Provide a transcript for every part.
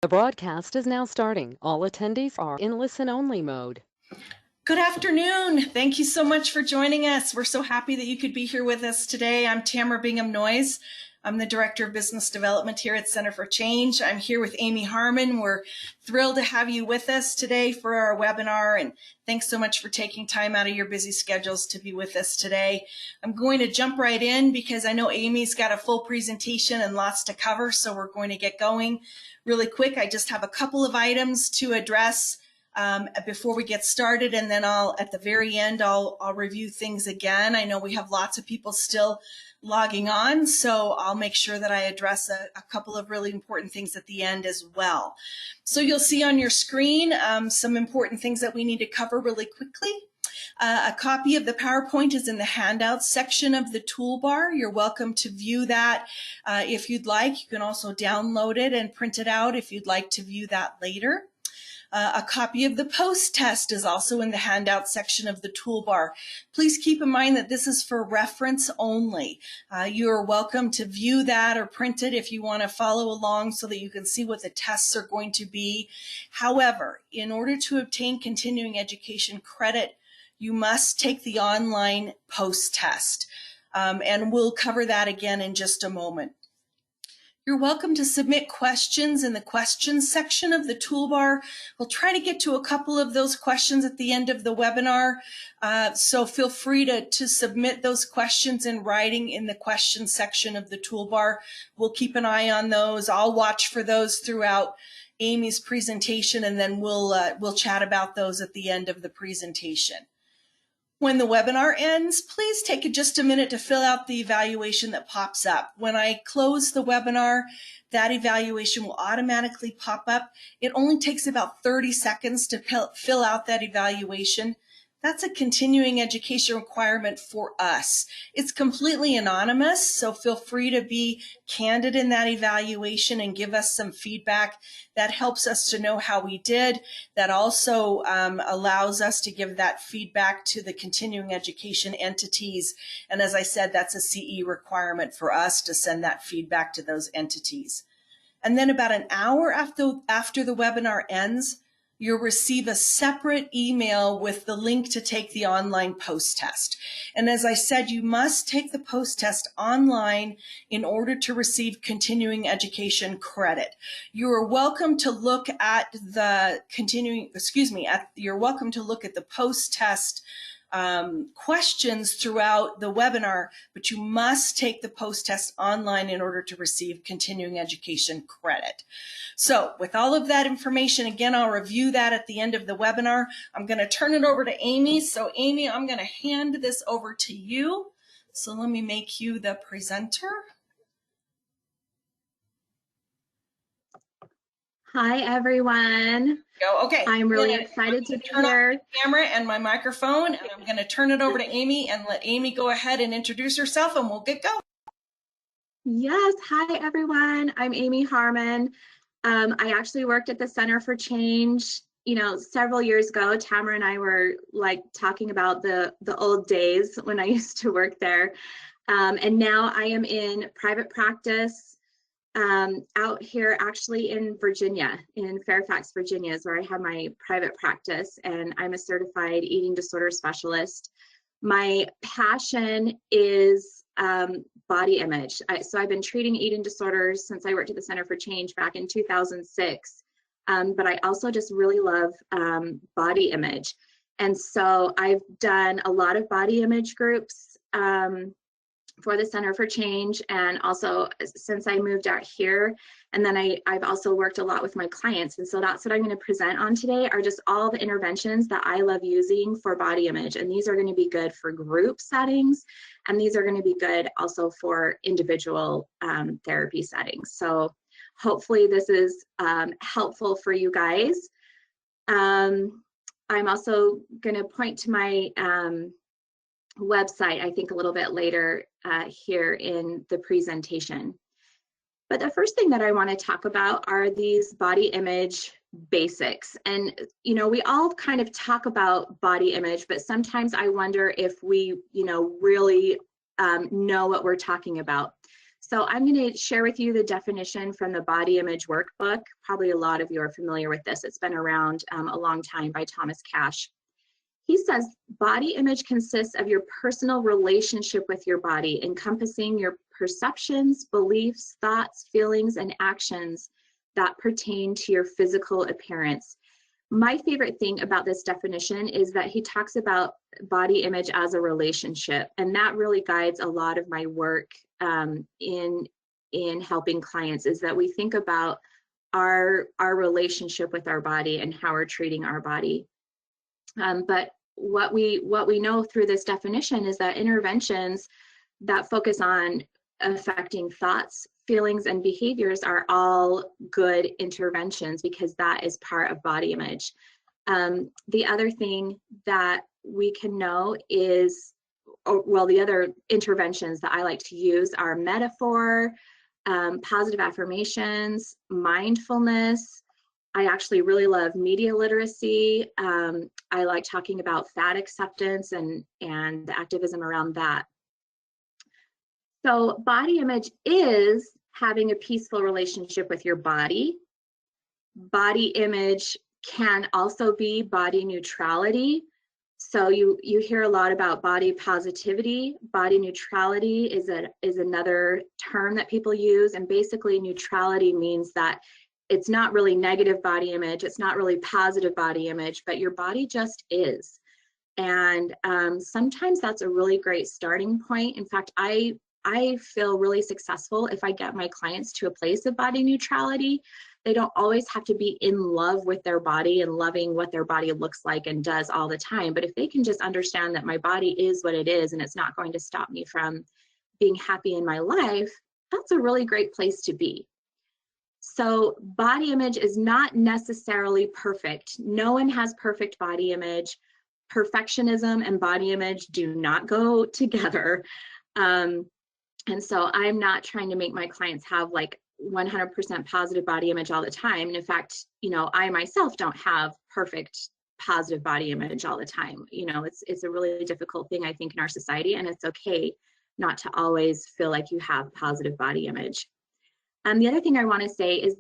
The broadcast is now starting. All attendees are in listen-only mode. Good afternoon. Thank you so much for joining us. We're so happy that you could be here with us today. I'm Tamara Bingham-Noyes. I'm the Director of Business Development here at Center for Change. I'm here with Amy Harman. We're thrilled to have you with us today for our webinar, and thanks so much for taking time out of your busy schedules to be with us today. I'm going to jump right in because I know Amy's got a full presentation and lots to cover, so we're going to get going really quick. I just have a couple of items to address before we get started, and then at the very end, I'll review things again. I know we have lots of people still logging on, so I'll make sure that I address a couple of really important things at the end as well. So you'll see on your screen some important things that we need to cover really quickly. A copy of the PowerPoint is in the handouts section of the toolbar. You're welcome to view that if you'd like. You can also download it and print it out if you'd like to view that later. A copy of the post test is also in the handout section of the toolbar. Please keep in mind that this is for reference only. You are welcome to view that or print it if you want to follow along so that you can see what the tests are going to be. However, in order to obtain continuing education credit, you must take the online post test. And we'll cover that again in just a moment. You're welcome to submit questions in the questions section of the toolbar. We'll try to get to a couple of those questions at the end of the webinar, so feel free to submit those questions in writing in the questions section of the toolbar. We'll keep an eye on those. I'll watch for those throughout Amy's presentation, and then we'll chat about those at the end of the presentation. When the webinar ends, please take just a minute to fill out the evaluation that pops up. When I close the webinar, that evaluation will automatically pop up. It only takes about 30 seconds to fill out that evaluation. That's a continuing education requirement for us. It's completely anonymous, so feel free to be candid in that evaluation and give us some feedback. That helps us to know how we did. That also allows us to give that feedback to the continuing education entities. And as I said, that's a CE requirement for us to send that feedback to those entities. And then about an hour after the webinar ends, you'll receive a separate email with the link to take the online post test. And as I said, you must take the post test online in order to receive continuing education credit. You are welcome to look at the you're welcome to look at the post test questions throughout the webinar, but you must take the post test online in order to receive continuing education credit. So with all of that information, again, I'll review that at the end of the webinar. I'm going to turn it over to Amy. So Amy, I'm going to hand this over to you. So let me make you the presenter. Hi, everyone. Go. Okay. I'm really excited to turn on the camera and my microphone, and I'm going to turn it over to Amy and let Amy go ahead and introduce herself, and we'll get going. Yes. Hi, everyone. I'm Amy Harman. I actually worked at the Center for Change, several years ago. Tamara and I were like talking about the old days when I used to work there. And now I am in private practice out here actually in Virginia, in Fairfax, Virginia is where I have my private practice, and I'm a certified eating disorder specialist. My passion is body image. So I've been treating eating disorders since I worked at the Center for Change back in 2006, but I also just really love body image. And so I've done a lot of body image groups for the Center for Change, and also since I moved out here, and then I've also worked a lot with my clients, and so that's what I'm going to present on today, are just all the interventions that I love using for body image, and these are going to be good for group settings, and these are going to be good also for individual therapy settings. So hopefully this is helpful for you guys. I'm also going to point to my website, I think, a little bit later here in the presentation. But the first thing that I want to talk about are these body image basics. And, we all kind of talk about body image, but sometimes I wonder if we, really know what we're talking about. So I'm going to share with you the definition from the Body Image Workbook. Probably a lot of you are familiar with this. It's been around a long time, by Thomas Cash. He says, body image consists of your personal relationship with your body, encompassing your perceptions, beliefs, thoughts, feelings, and actions that pertain to your physical appearance. My favorite thing about this definition is that he talks about body image as a relationship, and that really guides a lot of my work in helping clients, is that we think about our relationship with our body and how we're treating our body. But what we know through this definition is that interventions that focus on affecting thoughts, feelings, and behaviors are all good interventions, because that is part of body image. The other thing that we can know is, the other interventions that I like to use are metaphor, positive affirmations, mindfulness. I actually really love media literacy. I like talking about fat acceptance and the activism around that. So body image is having a peaceful relationship with your body. Body image can also be body neutrality. So you hear a lot about body positivity. Body neutrality is another term that people use, and basically neutrality means that it's not really negative body image, it's not really positive body image, but your body just is. And sometimes that's a really great starting point. In fact, I feel really successful if I get my clients to a place of body neutrality. They don't always have to be in love with their body and loving what their body looks like and does all the time. But if they can just understand that my body is what it is and it's not going to stop me from being happy in my life, that's a really great place to be. So body image is not necessarily perfect. No one has perfect body image. Perfectionism and body image do not go together. And so I'm not trying to make my clients have like 100% positive body image all the time. And in fact, I myself don't have perfect positive body image all the time. It's a really difficult thing, I think, in our society, and it's okay not to always feel like you have positive body image. The other thing I want to say is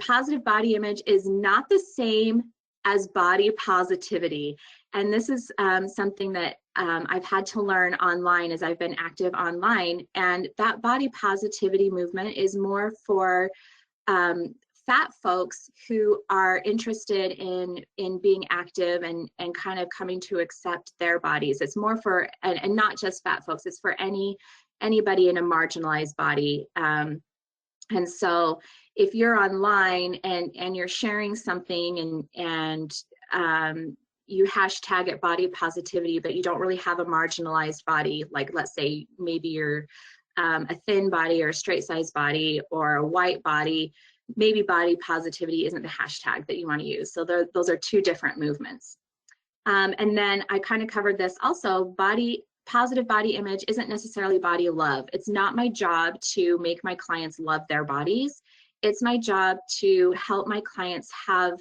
positive body image is not the same as body positivity. And this is something that I've had to learn online as I've been active online. And that body positivity movement is more for fat folks who are interested in being active and kind of coming to accept their bodies. It's more for, and not just fat folks, it's for anybody in a marginalized body. And so if you're online and you're sharing something and you hashtag it body positivity, but you don't really have a marginalized body, like let's say maybe you're a thin body or a straight size body or a white body, maybe body positivity isn't the hashtag that you want to use. So those are two different movements. And then I kind of covered this also, positive body image isn't necessarily body love. It's not my job to make my clients love their bodies. It's my job to help my clients have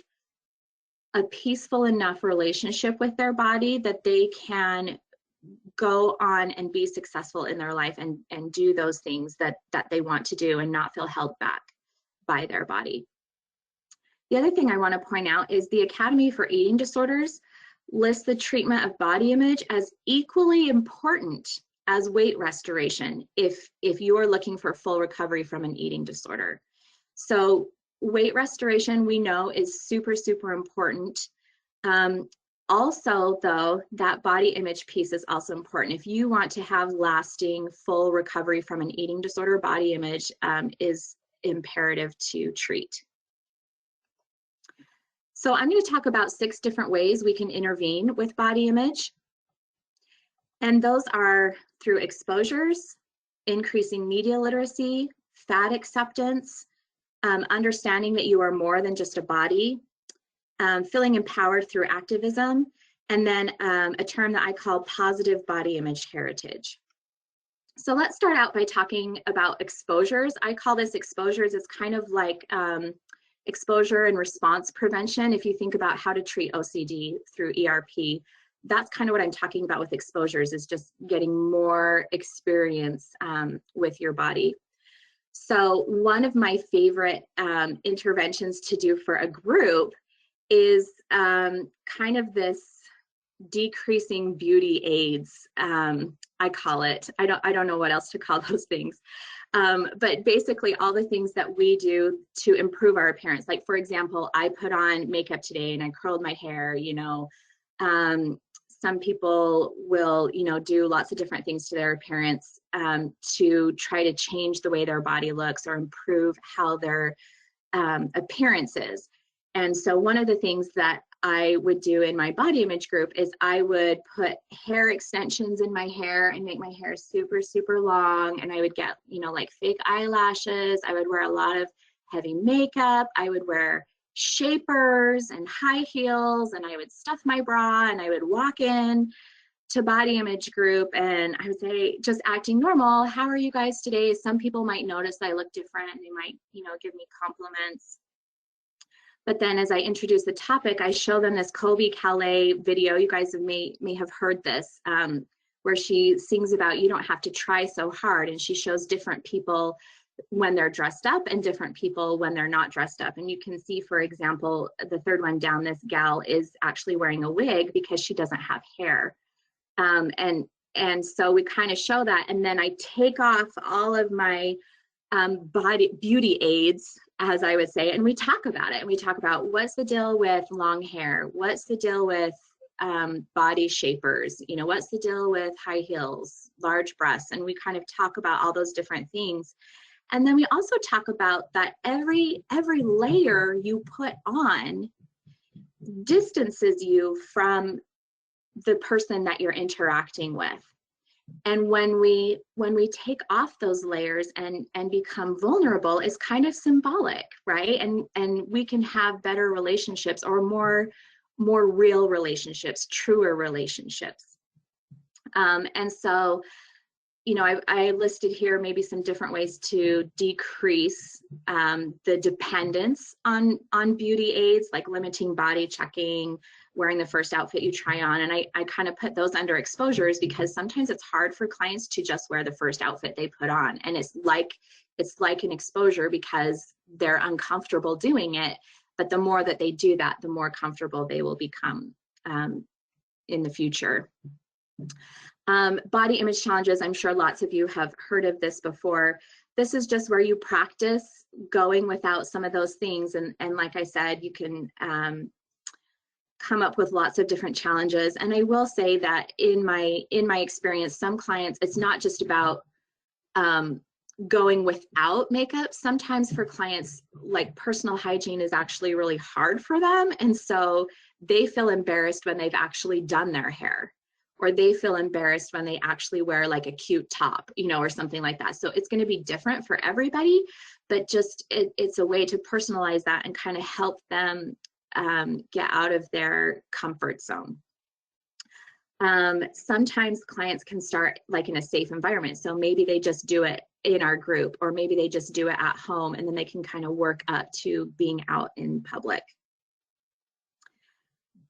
a peaceful enough relationship with their body that they can go on and be successful in their life and do those things that they want to do and not feel held back by their body. The other thing I want to point out is the Academy for Eating Disorders lists the treatment of body image as equally important as weight restoration if you are looking for full recovery from an eating disorder. So weight restoration, we know, is super, super important. Also, though, that body image piece is also important. If you want to have lasting full recovery from an eating disorder, body image is imperative to treat. So I'm going to talk about 6 different ways we can intervene with body image. And those are through exposures, increasing media literacy, fat acceptance, understanding that you are more than just a body, feeling empowered through activism, and then a term that I call positive body image heritage. So let's start out by talking about exposures. I call this exposures. It's kind of like exposure and response prevention. If you think about how to treat OCD through ERP, that's kind of what I'm talking about with exposures, is just getting more experience with your body. So one of my favorite interventions to do for a group is kind of this decreasing beauty aids, I call it. I don't know what else to call those things. But basically all the things that we do to improve our appearance. Like, for example, I put on makeup today and I curled my hair, you know. Some people will, you know, do lots of different things to their appearance to try to change the way their body looks or improve how their appearance is. And so one of the things that I would do in my body image group is I would put hair extensions in my hair and make my hair super, super long. And I would get, you know, like fake eyelashes. I would wear a lot of heavy makeup. I would wear shapers and high heels, and I would stuff my bra, and I would walk in to body image group and I would say, just acting normal. How are you guys today? Some people might notice I look different and they might, you know, give me compliments. But then as I introduce the topic, I show them this Kobe Calais video. You guys may have heard this, where she sings about you don't have to try so hard. And she shows different people when they're dressed up and different people when they're not dressed up. And you can see, for example, the third one down, this gal is actually wearing a wig because she doesn't have hair. And so we kind of show that. And then I take off all of my body beauty aids, as I would say, and we talk about it. And we talk about what's the deal with long hair? What's the deal with body shapers? You know, what's the deal with high heels, large breasts? And we kind of talk about all those different things. And then we also talk about that every layer you put on distances you from the person that you're interacting with. And when we take off those layers and become vulnerable, it's kind of symbolic, right? And we can have better relationships, or more real relationships, truer relationships. And so, you know, I listed here maybe some different ways to decrease the dependence on beauty aids, like limiting body checking, wearing the first outfit you try on. And I kind of put those under exposures because sometimes it's hard for clients to just wear the first outfit they put on. And it's like an exposure because they're uncomfortable doing it. But the more that they do that, the more comfortable they will become in the future. Body image challenges, I'm sure lots of you have heard of this before. This is just where you practice going without some of those things. And like I said, you can come up with lots of different challenges. And I will say that in my experience, some clients, it's not just about going without makeup. Sometimes for clients, like personal hygiene is actually really hard for them. And so they feel embarrassed when they've actually done their hair, or they feel embarrassed when they actually wear like a cute top, you know, or something like that. So it's going to be different for everybody, but just it's a way to personalize that and kind of help them get out of their comfort zone. Sometimes clients can start like in a safe environment. So maybe they just do it in our group, or maybe they just do it at home, and then they can kind of work up to being out in public.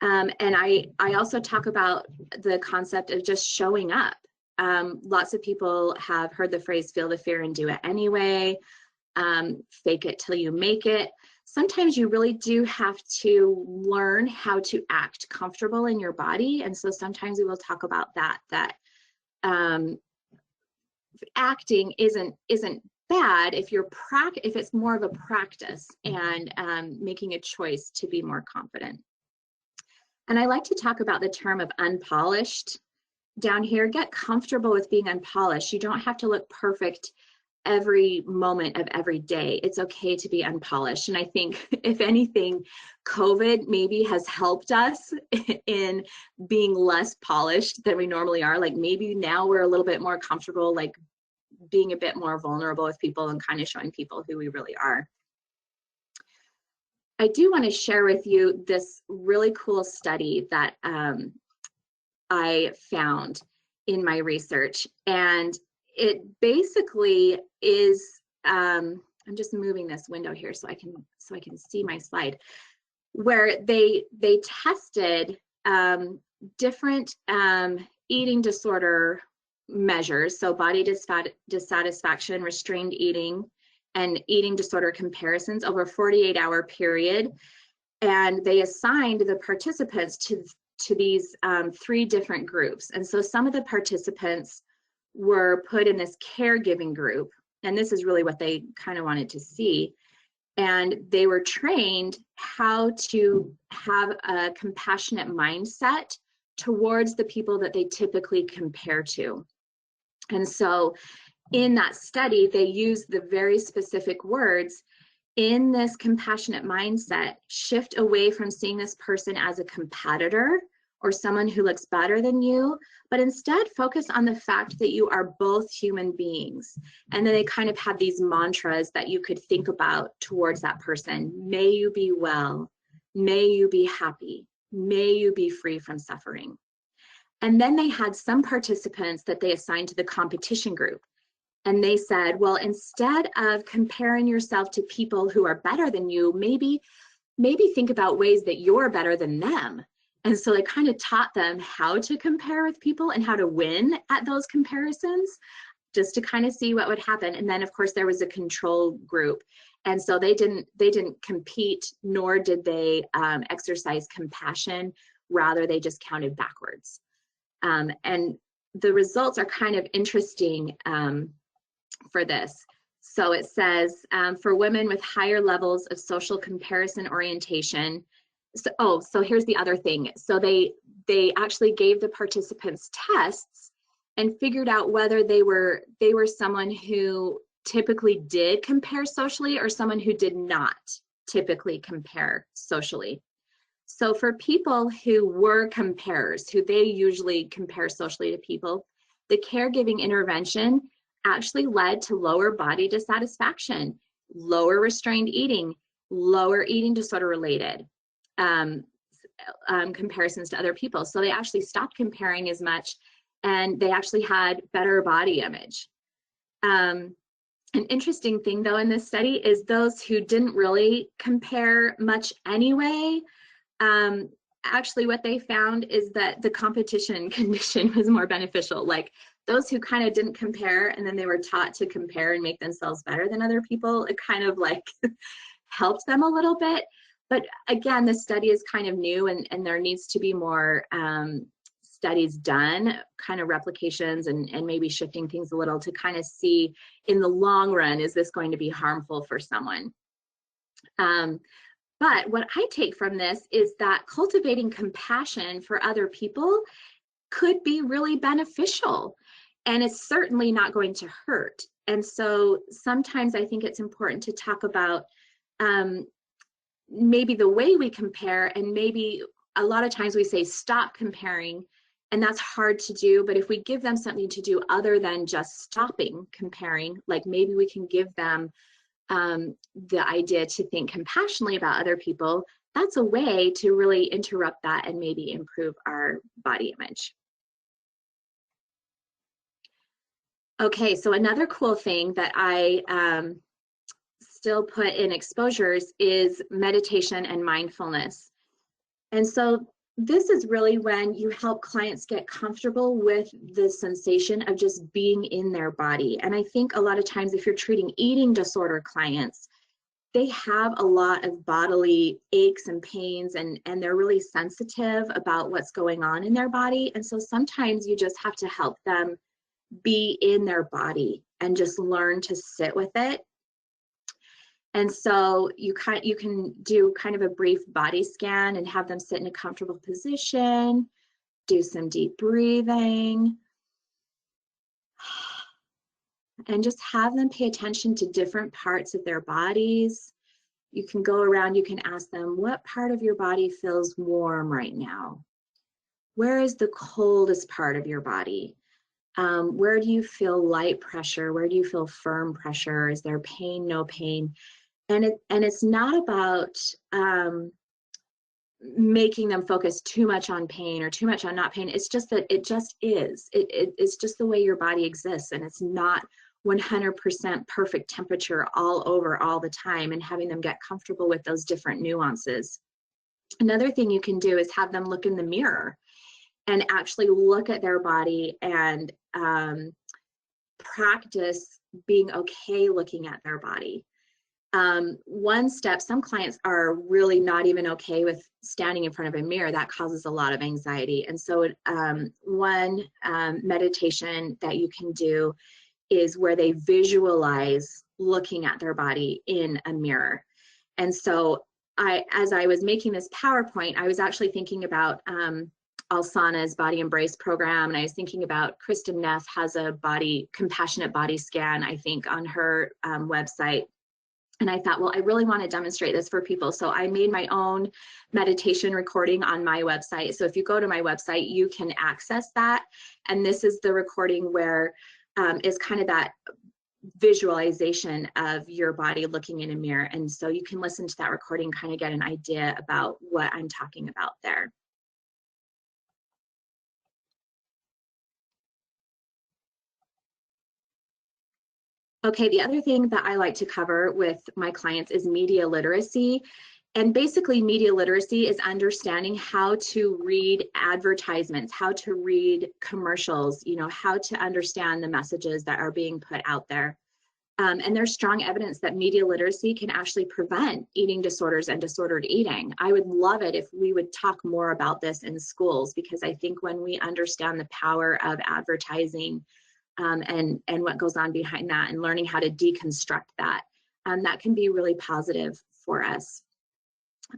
And I also talk about the concept of just showing up. Lots of people have heard the phrase, feel the fear and do it anyway, fake it till you make it. Sometimes you really do have to learn how to act comfortable in your body. And so sometimes we will talk about that acting isn't bad if it's more of a practice and making a choice to be more confident. And I like to talk about the term of unpolished down here. Get comfortable with being unpolished. You don't have to look perfect every moment of every day. It's okay to be unpolished. And I think, if anything, COVID maybe has helped us in being less polished than we normally are. Like maybe now we're a little bit more comfortable, like being a bit more vulnerable with people and kind of showing people who we really are. I do want to share with you this really cool study that I found in my research. And it basically is, I'm just moving this window here so I can see my slide, where they tested different eating disorder measures, so body dissatisfaction, restrained eating, and eating disorder comparisons over a 48-hour period. And they assigned the participants to these 3 different groups. And so some of the participants were put in this caregiving group, and this is really what they kind of wanted to see. And they were trained how to have a compassionate mindset towards the people that they typically compare to. And so in that study, they used the very specific words, in this compassionate mindset, shift away from seeing this person as a competitor or someone who looks better than you, but instead focus on the fact that you are both human beings. And then they kind of had these mantras that you could think about towards that person. May you be well, may you be happy, may you be free from suffering. And then they had some participants that they assigned to the competition group. And they said, well, instead of comparing yourself to people who are better than you, maybe think about ways that you're better than them. And so they kind of taught them how to compare with people and how to win at those comparisons, just to kind of see what would happen. And then of course there was a control group. And so they didn't compete, nor did they exercise compassion. Rather, they just counted backwards. And the results are kind of interesting for this. So it says, for women with higher levels of social comparison orientation. So here's the other thing. So they actually gave the participants tests and figured out whether they were someone who typically did compare socially or someone who did not typically compare socially. So for people who were comparers, who they usually compare socially to people, the caregiving intervention actually led to lower body dissatisfaction, lower restrained eating, lower eating disorder related comparisons to other people. So they actually stopped comparing as much, and they actually had better body image. An interesting thing though in this study is those who didn't really compare much anyway, actually what they found is that the competition condition was more beneficial. Like those who kind of didn't compare and then they were taught to compare and make themselves better than other people, it kind of like helped them a little bit. But again, the study is kind of new, and there needs to be more studies done, kind of replications, and maybe shifting things a little to kind of see in the long run, is this going to be harmful for someone? But what I take from this is that cultivating compassion for other people could be really beneficial, and it's certainly not going to hurt. And so sometimes I think it's important to talk about maybe the way we compare, and maybe a lot of times we say stop comparing, and that's hard to do. But if we give them something to do other than just stopping comparing, like maybe we can give them the idea to think compassionately about other people, that's a way to really interrupt that and maybe improve our body image. Okay, so another cool thing that I still put in exposures is meditation and mindfulness. And so this is really when you help clients get comfortable with the sensation of just being in their body. And I think a lot of times if you're treating eating disorder clients, they have a lot of bodily aches and pains, and they're really sensitive about what's going on in their body. And so sometimes you just have to help them be in their body and just learn to sit with it. And so you can do kind of a brief body scan and have them sit in a comfortable position, do some deep breathing, and just have them pay attention to different parts of their bodies. You can go around, you can ask them, what part of your body feels warm right now? Where is the coldest part of your body? Where do you feel light pressure? Where do you feel firm pressure? Is there pain, no pain? And it's not about making them focus too much on pain or too much on not pain. It's just that it just is. It's just the way your body exists, and it's not 100% perfect temperature all over all the time, and having them get comfortable with those different nuances. Another thing you can do is have them look in the mirror and actually look at their body and practice being okay looking at their body. One step, some clients are really not even okay with standing in front of a mirror. That causes a lot of anxiety. And so one meditation that you can do is where they visualize looking at their body in a mirror. And so as I was making this PowerPoint, I was actually thinking about Alsana's Body Embrace program, and I was thinking about Kristen Neff has a compassionate body scan, I think, on her website. And I thought, well, I really want to demonstrate this for people. So I made my own meditation recording on my website. So if you go to my website, you can access that. And this is the recording where is kind of that visualization of your body looking in a mirror. And so you can listen to that recording, kind of get an idea about what I'm talking about there. Okay, the other thing that I like to cover with my clients is media literacy. And basically media literacy is understanding how to read advertisements, how to read commercials, you know, how to understand the messages that are being put out there. And there's strong evidence that media literacy can actually prevent eating disorders and disordered eating. I would love it if we would talk more about this in schools, because I think when we understand the power of advertising and what goes on behind that, and learning how to deconstruct that, that can be really positive for us.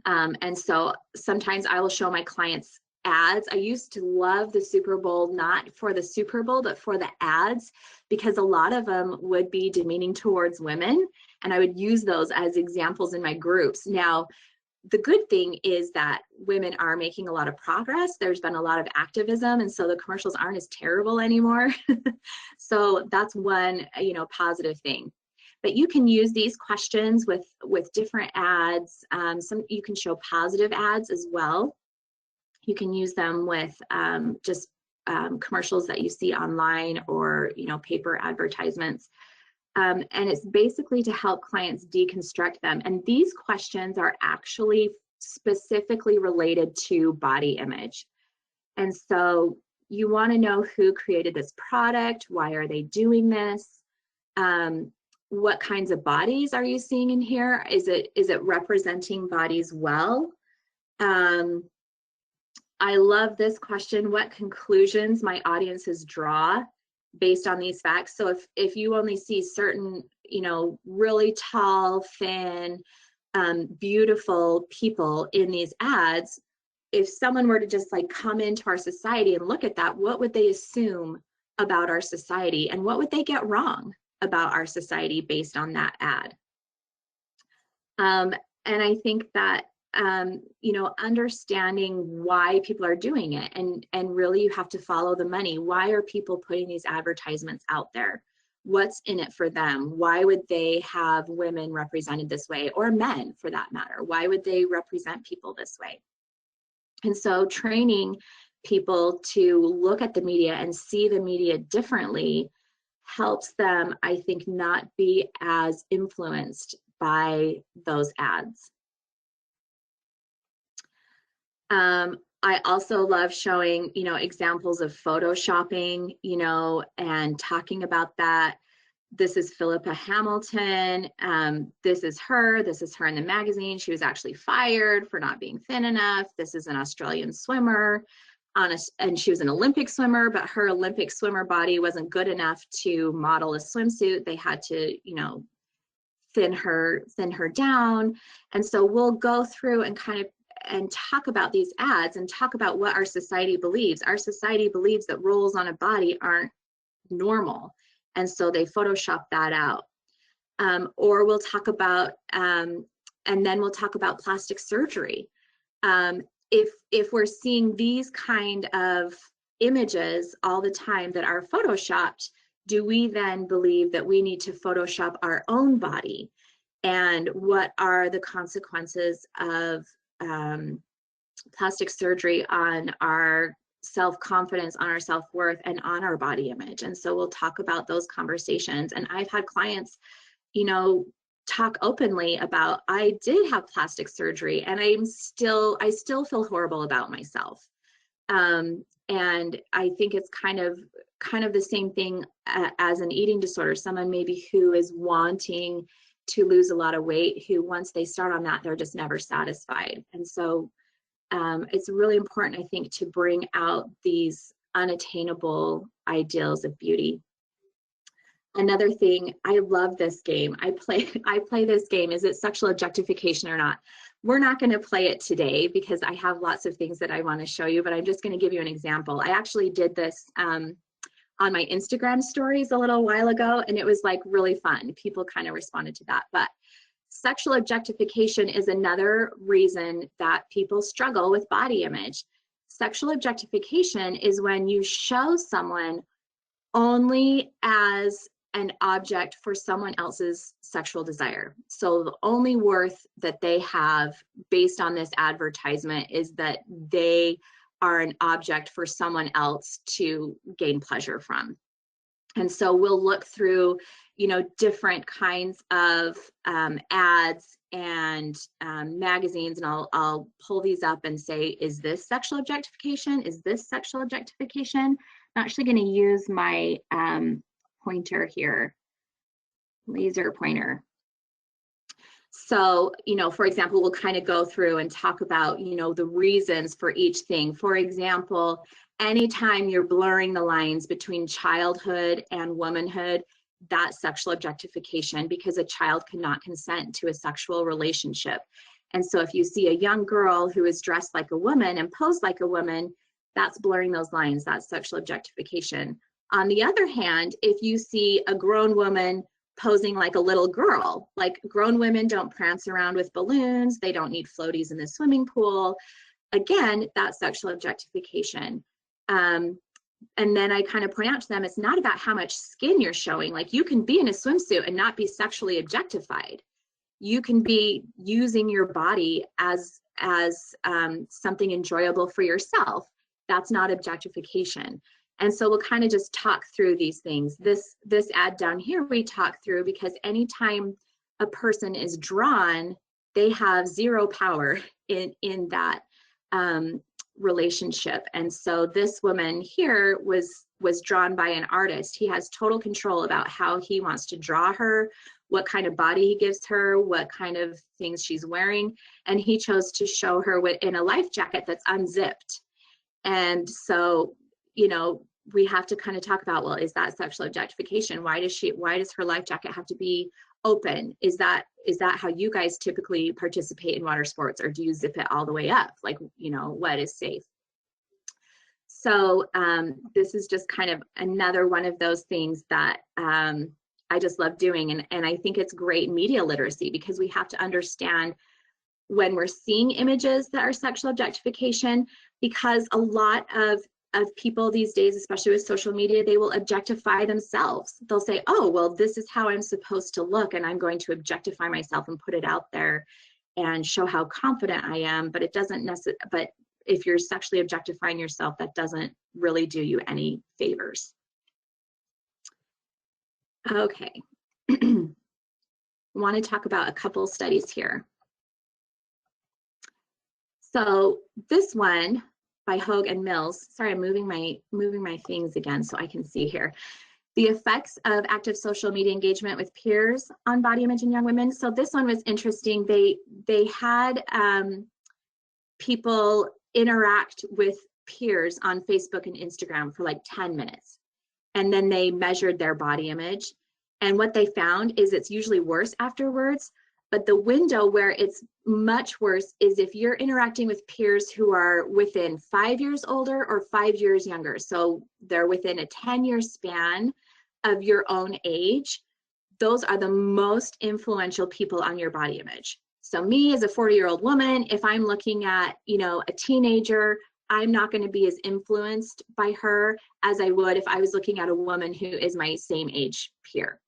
And so sometimes I will show my clients ads. I used to love the Super Bowl, not for the Super Bowl, but for the ads, because a lot of them would be demeaning towards women, and I would use those as examples in my groups. Now, the good thing is that women are making a lot of progress. There's been a lot of activism, and so the commercials aren't as terrible anymore. So that's one, you know, positive thing. But you can use these questions with different ads. You can show positive ads as well. You can use them with just commercials that you see online, or, you know, paper advertisements. And it's basically to help clients deconstruct them. And these questions are actually specifically related to body image. And so you want to know who created this product, why are they doing this, what kinds of bodies are you seeing in here? Is it representing bodies well? I love this question: what conclusions might audiences draw based on these facts? So if you only see certain, you know, really tall, thin, beautiful people in these ads, if someone were to just like come into our society and look at that, what would they assume about our society, and what would they get wrong about our society based on that ad? And I think that you know, understanding why people are doing it, and really you have to follow the money. Why are people putting these advertisements out there? What's in it for them? Why would they have women represented this way, or men for that matter? Why would they represent people this way? And so training people to look at the media and see the media differently helps them, I think, not be as influenced by those ads. I also love showing, you know, examples of photoshopping, you know, and talking about that. This is Philippa Hamilton. This is her in the magazine. She was actually fired for not being thin enough. This is an Australian swimmer, and she was an Olympic swimmer, but her Olympic swimmer body wasn't good enough to model a swimsuit. They had to, you know, thin her down. And so we'll go through and kind of talk about these ads and talk about what our society believes. Our society believes that rolls on a body aren't normal, and so they Photoshop that out. Or we'll talk about, and then we'll talk about plastic surgery. If we're seeing these kind of images all the time that are Photoshopped, do we then believe that we need to Photoshop our own body? And what are the consequences of plastic surgery on our self-confidence, on our self-worth, and on our body image? And so we'll talk about those conversations. And I've had clients, you know, talk openly about, I did have plastic surgery and I still feel horrible about myself. And I think it's kind of the same thing as an eating disorder. Someone maybe who is wanting to lose a lot of weight, who once they start on that, they're just never satisfied. And so it's really important, I think, to bring out these unattainable ideals of beauty. Another thing, I love this game. I play this game. Is it sexual objectification or not? We're not going to play it today because I have lots of things that I want to show you, but I'm just going to give you an example. I actually did this on my Instagram stories a little while ago, and it was like really fun. People kind of responded to that. But sexual objectification is another reason that people struggle with body image. Sexual objectification is when you show someone only as an object for someone else's sexual desire. So the only worth that they have based on this advertisement is that they are an object for someone else to gain pleasure from. And so we'll look through, you know, different kinds of ads and magazines, and I'll pull these up and say, is this sexual objectification? Is this sexual objectification? I'm actually going to use my pointer here, laser pointer. So, you know, for example, we'll kind of go through and talk about, you know, the reasons for each thing. For example, anytime you're blurring the lines between childhood and womanhood, that's sexual objectification, because a child cannot consent to a sexual relationship. And so if you see a young girl who is dressed like a woman and posed like a woman, that's blurring those lines. That's sexual objectification. On the other hand, if you see a grown woman posing like a little girl, like grown women don't prance around with balloons, they don't need floaties in the swimming pool, again, that's sexual objectification. And then I kind of point out to them, it's not about how much skin you're showing. Like, you can be in a swimsuit and not be sexually objectified. You can be using your body as something enjoyable for yourself. That's not objectification. And so we'll kind of just talk through these things. This ad down here we talk through, because anytime a person is drawn, they have zero power in that relationship. And so this woman here was drawn by an artist. He has total control about how he wants to draw her, what kind of body he gives her, what kind of things she's wearing. And he chose to show her in a life jacket that's unzipped. And so, you know, we have to kind of talk about, well, is that sexual objectification? Why does her life jacket have to be open? Is that how you guys typically participate in water sports, or do you zip it all the way up? Like, you know, what is safe? So this is just kind of another one of those things that I just love doing. And I think it's great media literacy, because we have to understand when we're seeing images that are sexual objectification, because a lot of people these days, especially with social media, they will objectify themselves. They'll say, oh, well, this is how I'm supposed to look, and I'm going to objectify myself and put it out there and show how confident I am. But it doesn't necessarily, but if you're sexually objectifying yourself, that doesn't really do you any favors. Okay. I want to talk about a couple studies here. So this one by Hogue and Mills. Sorry, I'm moving my things again so I can see here. The effects of active social media engagement with peers on body image in young women. So this one was interesting. They had people interact with peers on Facebook and Instagram for like 10 minutes. And then they measured their body image. And what they found is it's usually worse afterwards. But the window where it's much worse is if you're interacting with peers who are within 5 years older or 5 years younger. So they're within a 10-year span of your own age. Those are the most influential people on your body image. So me as a 40-year-old woman, if I'm looking at, you know, a teenager, I'm not going to be as influenced by her as I would if I was looking at a woman who is my same age peer.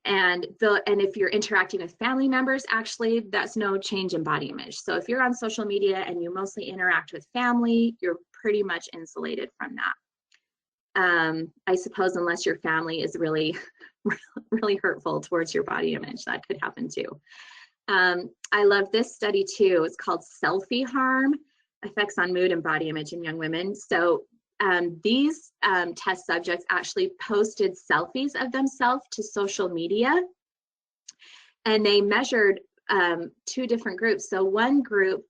And if you're interacting with family members, actually, that's no change in body image. So if you're on social media and you mostly interact with family, you're pretty much insulated from that. I suppose unless your family is really, really hurtful towards your body image, that could happen too. I love this study too. It's called Selfie Harm, Effects on Mood and Body Image in Young Women. So these test subjects actually posted selfies of themselves to social media, and they measured two different groups. So one group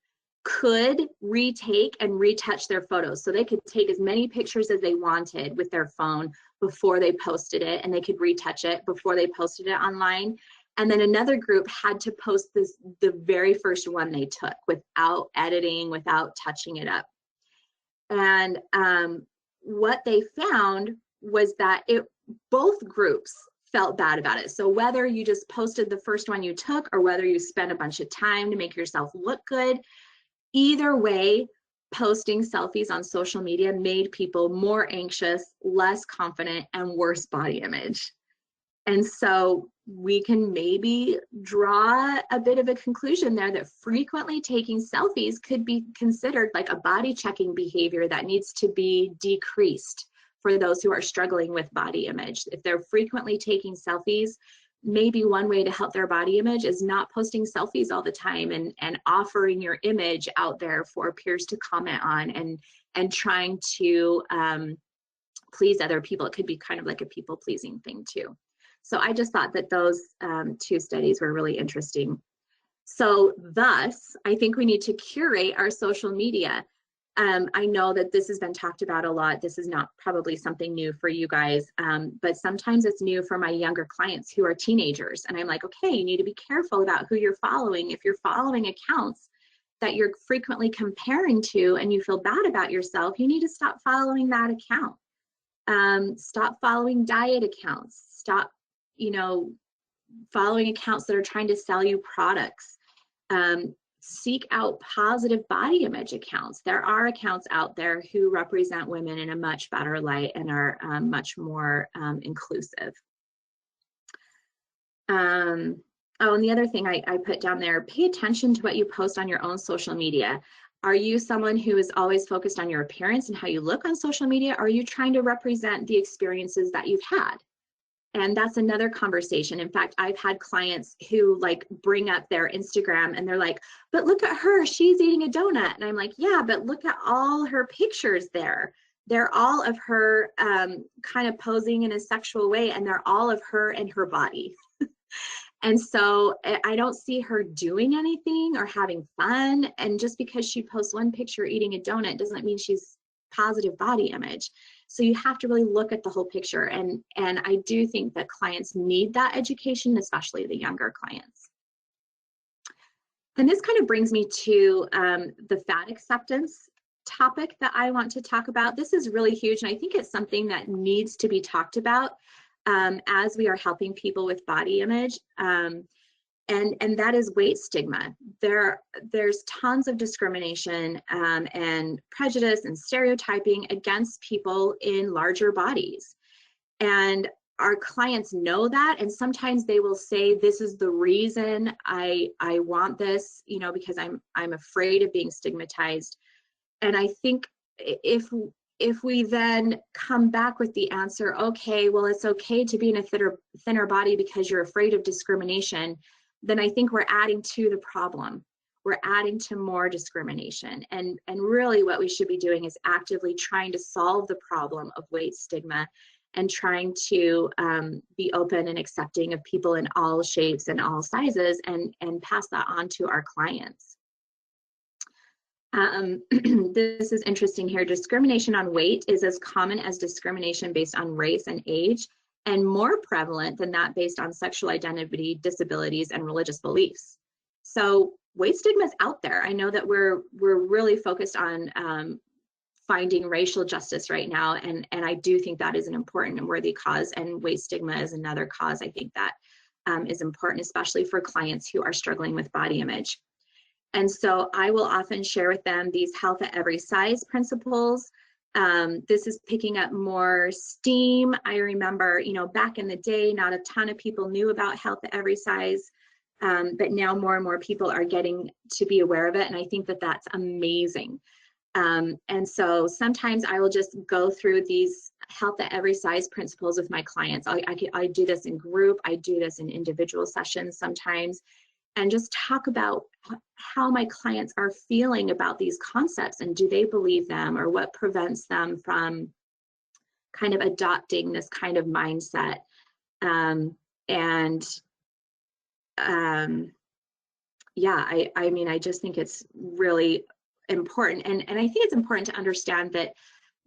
could retake and retouch their photos. So they could take as many pictures as they wanted with their phone before they posted it, and they could retouch it before they posted it online. And then another group had to post the very first one they took without editing, without touching it up. And what they found was that both groups felt bad about it. So whether you just posted the first one you took or whether you spent a bunch of time to make yourself look good, either way, posting selfies on social media made people more anxious, less confident, and worse body image. And so we can maybe draw a bit of a conclusion there that frequently taking selfies could be considered like a body checking behavior that needs to be decreased for those who are struggling with body image. If they're frequently taking selfies, maybe one way to help their body image is not posting selfies all the time and offering your image out there for peers to comment on and trying to please other people. It could be kind of like a people pleasing thing too. So I just thought that those two studies were really interesting. So thus, I think we need to curate our social media. I know that this has been talked about a lot. This is not probably something new for you guys, but sometimes it's new for my younger clients who are teenagers. And I'm like, okay, you need to be careful about who you're following. If you're following accounts that you're frequently comparing to and you feel bad about yourself, you need to stop following that account. Stop following diet accounts. Stop, following accounts that are trying to sell you products. Seek out positive body image accounts. There are accounts out there who represent women in a much better light and are much more inclusive. Oh, and the other thing I put down there, pay attention to what you post on your own social media. Are you someone who is always focused on your appearance and how you look on social media? Or are you trying to represent the experiences that you've had? And that's another conversation. In fact, I've had clients who like bring up their Instagram and they're like, but look at her, she's eating a donut. And I'm like, yeah, but look at all her pictures there. They're all of her kind of posing in a sexual way, and they're all of her and her body. And so I don't see her doing anything or having fun. And just because she posts one picture eating a donut doesn't mean she's positive body image. So you have to really look at the whole picture. And I do think that clients need that education, especially the younger clients. And this kind of brings me to the fat acceptance topic that I want to talk about. This is really huge, and I think it's something that needs to be talked about as we are helping people with body image. And that is weight stigma. There's tons of discrimination and prejudice and stereotyping against people in larger bodies. And our clients know that, and sometimes they will say, this is the reason I want this, because I'm afraid of being stigmatized. And I think if we then come back with the answer, okay, well, it's okay to be in a thinner body because you're afraid of discrimination, then I think we're adding to the problem. We're adding to more discrimination. And really what we should be doing is actively trying to solve the problem of weight stigma and trying to be open and accepting of people in all shapes and all sizes and pass that on to our clients. This is interesting here. Discrimination on weight is as common as discrimination based on race and age, and more prevalent than that based on sexual identity, disabilities, and religious beliefs. So weight stigma is out there. I know that we're really focused on finding racial justice right now, and I do think that is an important and worthy cause, and weight stigma is another cause I think that is important, especially for clients who are struggling with body image. And so I will often share with them these health at every size principles. This is picking up more steam. I remember, back in the day, not a ton of people knew about health at every size, but now more and more people are getting to be aware of it. And I think that that's amazing. And so sometimes I will just go through these health at every size principles with my clients. I do this in group, I do this in individual sessions sometimes, and just talk about how my clients are feeling about these concepts, and do they believe them, or what prevents them from kind of adopting this kind of mindset. Yeah, I mean, I just think it's really important, and I think it's important to understand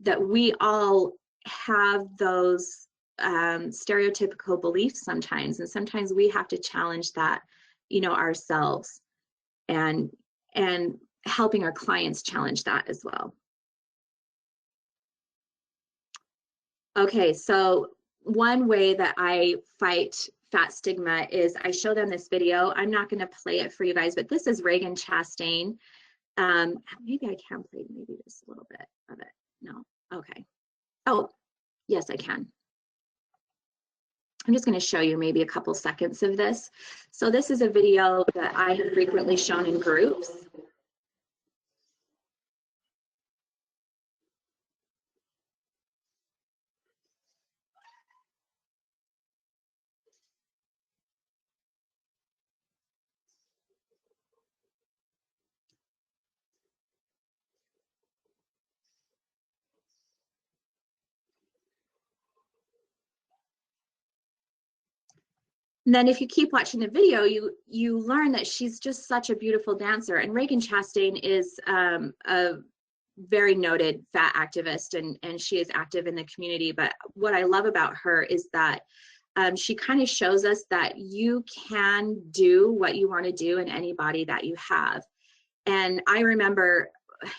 that we all have those stereotypical beliefs sometimes, and sometimes we have to challenge that, you know, ourselves, and helping our clients challenge that as well. Okay, so one way that I fight fat stigma is I show them this video. I'm not going to play it for you guys, but this is Regan Chastain. Maybe I can play maybe just a little bit of it. No, okay. Oh, yes, I can. I'm just going to show you maybe a couple seconds of this. So this is a video that I have frequently shown in groups. And then if you keep watching the video, you learn that she's just such a beautiful dancer. And Regan Chastain is a very noted fat activist, and she is active in the community. But what I love about her is that she kind of shows us that you can do what you want to do in any body that you have. And I remember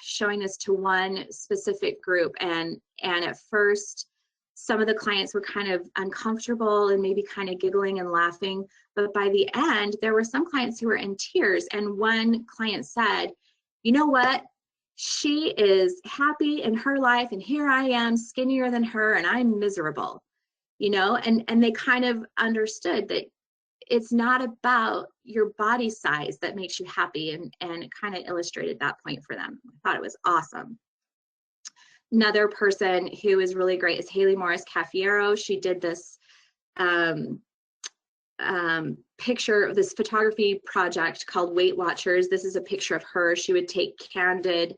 showing this to one specific group, and at first, some of the clients were kind of uncomfortable and maybe kind of giggling and laughing. But by the end, there were some clients who were in tears. And one client said, you know what? She is happy in her life, and here I am skinnier than her, and I'm miserable, you know? And they kind of understood that it's not about your body size that makes you happy, and it kind of illustrated that point for them. I thought it was awesome. Another person who is really great is Haley Morris Cafiero. She did this picture of this photography project called Weight Watchers. This is a picture of her. She would take candid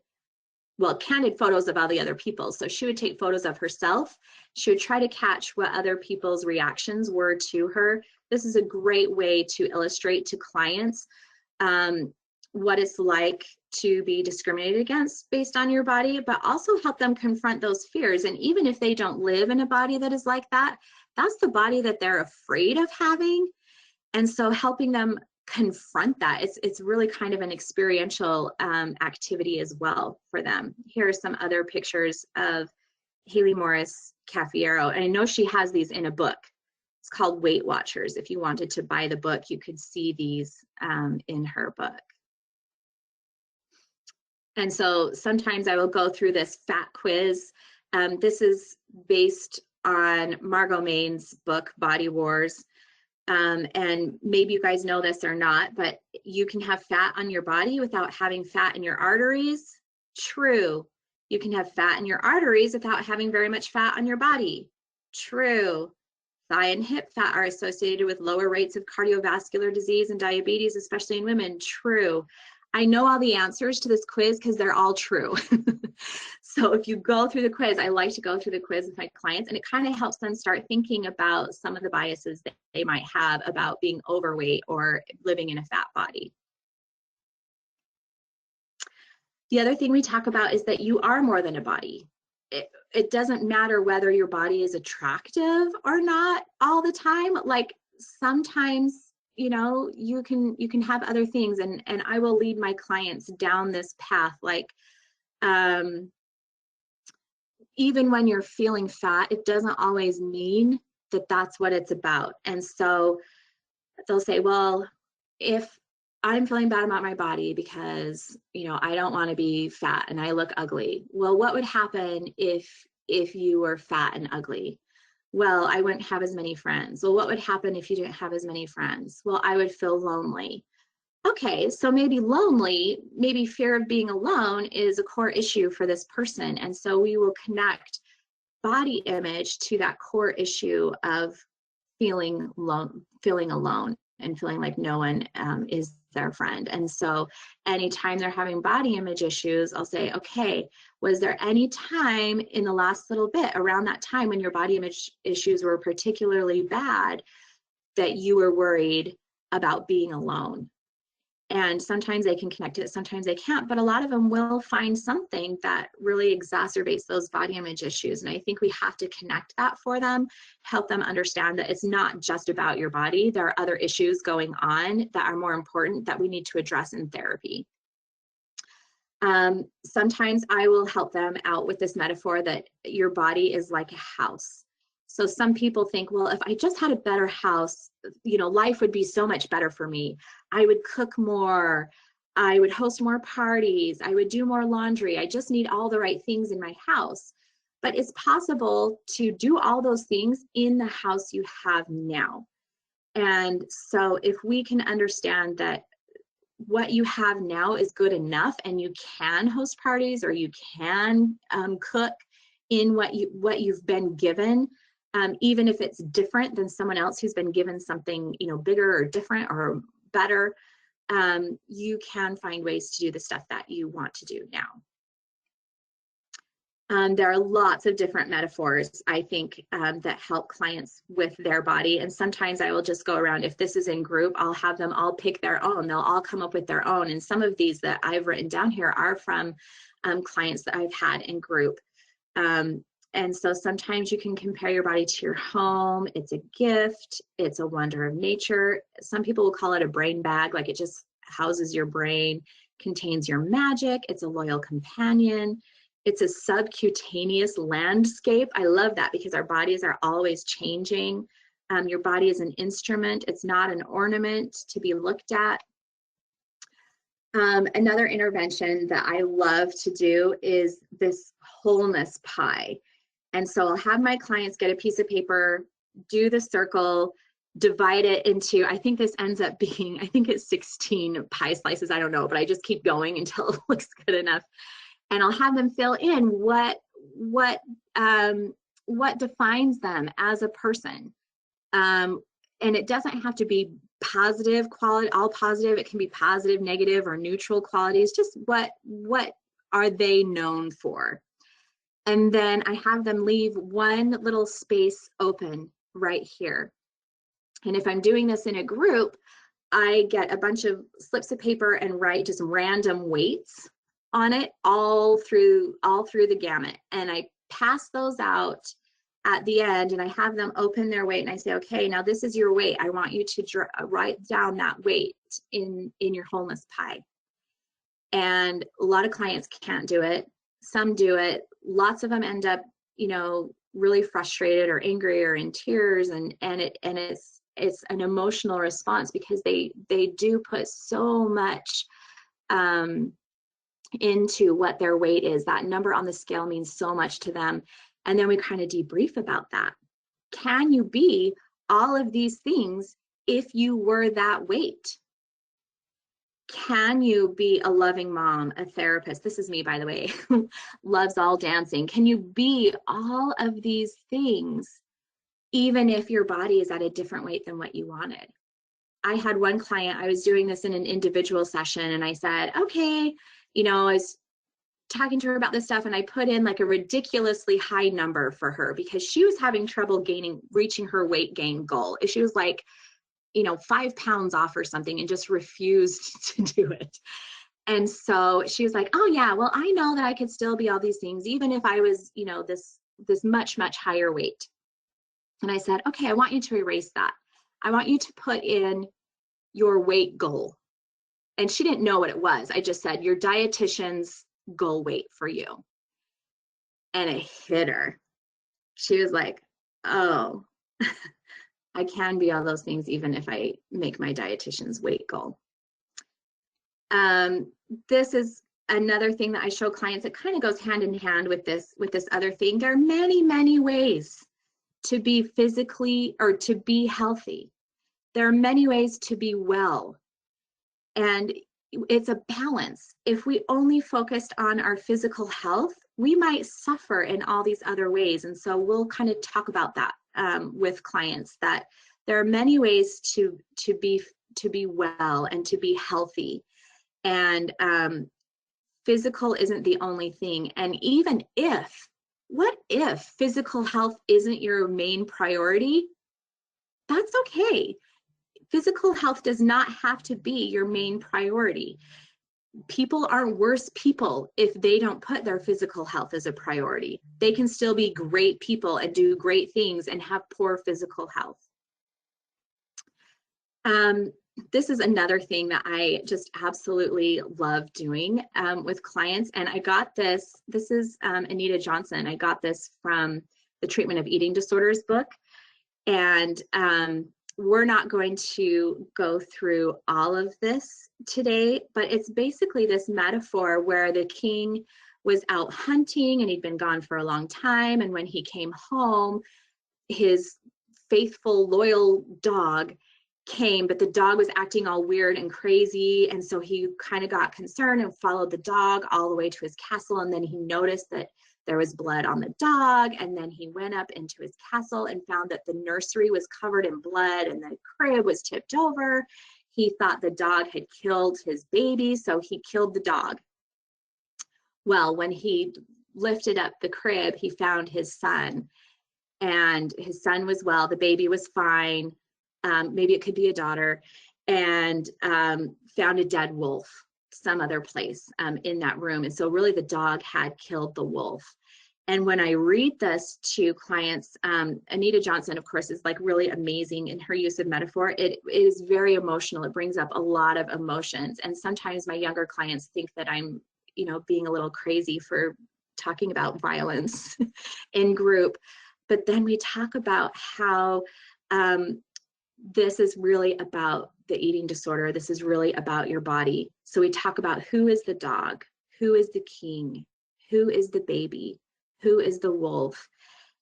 photos of all the other people. So she would take photos of herself. She would try to catch what other people's reactions were to her. This is a great way to illustrate to clients what it's like to be discriminated against based on your body, but also help them confront those fears. And even if they don't live in a body that is like that, that's the body that they're afraid of having. And so helping them confront that, it's really kind of an experiential activity as well for them. Here are some other pictures of Haley Morris Cafiero, and I know she has these in a book. It's called Weight Watchers. If you wanted to buy the book, you could see these in her book. And so sometimes I will go through this fat quiz. This is based on Margot Main's book, Body Wars. And maybe you guys know this or not, but you can have fat on your body without having fat in your arteries. True. You can have fat in your arteries without having very much fat on your body. True. Thigh and hip fat are associated with lower rates of cardiovascular disease and diabetes, especially in women. True. I know all the answers to this quiz because they're all true. So if you go through the quiz, I like to go through the quiz with my clients, and it kind of helps them start thinking about some of the biases that they might have about being overweight or living in a fat body. The other thing we talk about is that you are more than a body. It doesn't matter whether your body is attractive or not all the time. Like sometimes, you know, you can have other things, and I will lead my clients down this path. Like even when you're feeling fat, it doesn't always mean that that's what it's about. And so they'll say, well, if I'm feeling bad about my body because, you know, I don't want to be fat and I look ugly. Well, what would happen if you were fat and ugly? Well, I wouldn't have as many friends. Well, what would happen if you didn't have as many friends? Well, I would feel lonely. okay, so maybe lonely, maybe fear of being alone is a core issue for this person. And so we will connect body image to that core issue of feeling alone and feeling like no one is their friend. And so anytime they're having body image issues, I'll say, okay, was there any time in the last little bit around that time when your body image issues were particularly bad that you were worried about being alone? And sometimes they can connect it, sometimes they can't, but a lot of them will find something that really exacerbates those body image issues. And I think we have to connect that for them, help them understand that it's not just about your body. There are other issues going on that are more important that we need to address in therapy. Sometimes I will help them out with this metaphor that your body is like a house. So some people think, well, if I just had a better house, life would be so much better for me. I would cook more, I would host more parties, I would do more laundry. I just need all the right things in my house. But it's possible to do all those things in the house you have now. And so if we can understand that what you have now is good enough and you can host parties or you can cook in what you've been given, even if it's different than someone else who's been given something, bigger or different or better, you can find ways to do the stuff that you want to do now. There are lots of different metaphors, I think, that help clients with their body. And sometimes I will just go around, if this is in group, I'll have them all pick their own. They'll all come up with their own. And some of these that I've written down here are from clients that I've had in group. And so sometimes you can compare your body to your home. It's a gift. It's a wonder of nature. Some people will call it a brain bag, like it just houses your brain, contains your magic. It's a loyal companion. It's a subcutaneous landscape. I love that because our bodies are always changing. Your body is an instrument. It's not an ornament to be looked at. Another intervention that I love to do is this wholeness pie. And so I'll have my clients get a piece of paper, do the circle, divide it into, I think this ends up being, I think it's 16 pie slices. I don't know, but I just keep going until it looks good enough. And I'll have them fill in what defines them as a person. And it doesn't have to be positive quality, all positive. It can be positive, negative, or neutral qualities. Just what are they known for? And then I have them leave one little space open right here. And if I'm doing this in a group, I get a bunch of slips of paper and write just random weights on it all through the gamut. And I pass those out at the end and I have them open their weight and I say, okay, now this is your weight. I want you to write down that weight in your wholeness pie. And a lot of clients can't do it. Some do it. Lots of them end up, really frustrated or angry or in tears, and it's an emotional response because they do put so much into what their weight is. That number on the scale means so much to them. And then we kind of debrief about that. Can you be all of these things if you were that weight? Can you be a loving mom, a therapist? This is me, by the way, loves all dancing. Can you be all of these things even if your body is at a different weight than what you wanted? I had one client, I was doing this in an individual session, and I said, okay, I was talking to her about this stuff, and I put in like a ridiculously high number for her because she was having trouble reaching her weight gain goal. She was like, 5 pounds off or something and just refused to do it. And so she was like, oh yeah, well, I know that I could still be all these things, even if I was, this much, much higher weight. And I said, okay, I want you to erase that. I want you to put in your weight goal. And she didn't know what it was. I just said, your dietitian's goal weight for you. And it hit her. She was like, oh, I can be all those things even if I make my dietitian's weight goal. This is another thing that I show clients. It kind of goes hand in hand with this other thing. There are many, many ways to be physically or to be healthy. There are many ways to be well. And it's a balance. If we only focused on our physical health, we might suffer in all these other ways. And so we'll kind of talk about that with clients, that there are many ways to be well and to be healthy. And physical isn't the only thing. And even what if physical health isn't your main priority? That's okay. Physical health does not have to be your main priority. People aren't worse people if they don't put their physical health as a priority. They can still be great people and do great things and have poor physical health. This is another thing that I just absolutely love doing with clients. And I got this is Anita Johnson. I got this from the Treatment of Eating Disorders book. And we're not going to go through all of this today, but it's basically this metaphor where the king was out hunting and he'd been gone for a long time. And when he came home, his faithful, loyal dog came, but the dog was acting all weird and crazy. And so he kind of got concerned and followed the dog all the way to his castle. And then he noticed that there was blood on the dog, and then he went up into his castle and found that the nursery was covered in blood and the crib was tipped over. He thought the dog had killed his baby, so he killed the dog. Well, when he lifted up the crib, he found his son, and his son was well, the baby was fine, maybe it could be a daughter, and found a dead wolf some other place in that room. And so really the dog had killed the wolf. And when I read this to clients, Anita Johnson, of course, is like really amazing in her use of metaphor. It is very emotional. It brings up a lot of emotions. And sometimes my younger clients think that I'm, being a little crazy for talking about violence in group. But then we talk about how this is really about the eating disorder. This is really about your body. So we talk about who is the dog, who is the king, who is the baby, who is the wolf.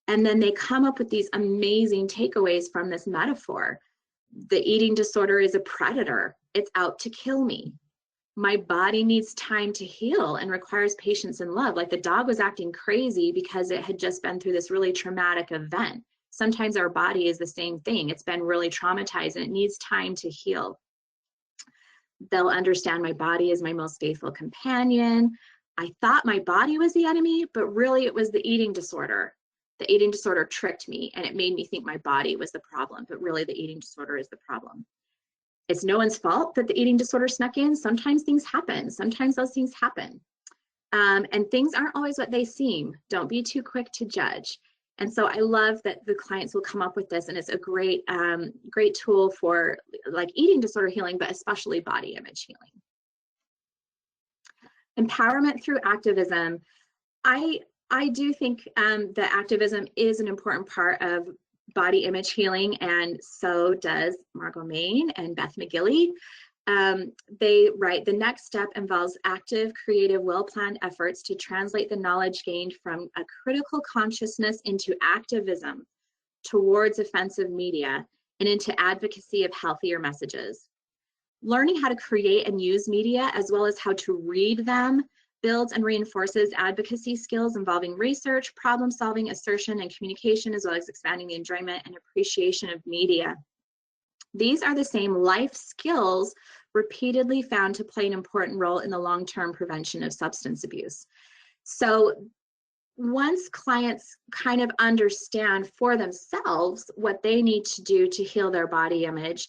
And then they come up with these amazing takeaways from this metaphor. The eating disorder is a predator. It's out to kill me. My body needs time to heal and requires patience and love. Like the dog was acting crazy because it had just been through this really traumatic event. Sometimes our body is the same thing. It's been really traumatized and it needs time to heal. They'll understand my body is my most faithful companion. I thought my body was the enemy, but really it was the eating disorder. The eating disorder tricked me and it made me think my body was the problem, but really the eating disorder is the problem. It's no one's fault that the eating disorder snuck in. Sometimes things happen. Sometimes those things happen. And things aren't always what they seem. Don't be too quick to judge. And so I love that the clients will come up with this, and it's a great, great tool for like eating disorder healing, but especially body image healing. Empowerment through activism. I do think that activism is an important part of body image healing, and so does Margot Main and Beth McGilley. They write, the next step involves active, creative, well-planned efforts to translate the knowledge gained from a critical consciousness into activism towards offensive media and into advocacy of healthier messages. Learning how to create and use media, as well as how to read them, builds and reinforces advocacy skills involving research, problem solving, assertion, and communication, as well as expanding the enjoyment and appreciation of media. These are the same life skills repeatedly found to play an important role in the long-term prevention of substance abuse. So once clients kind of understand for themselves what they need to do to heal their body image,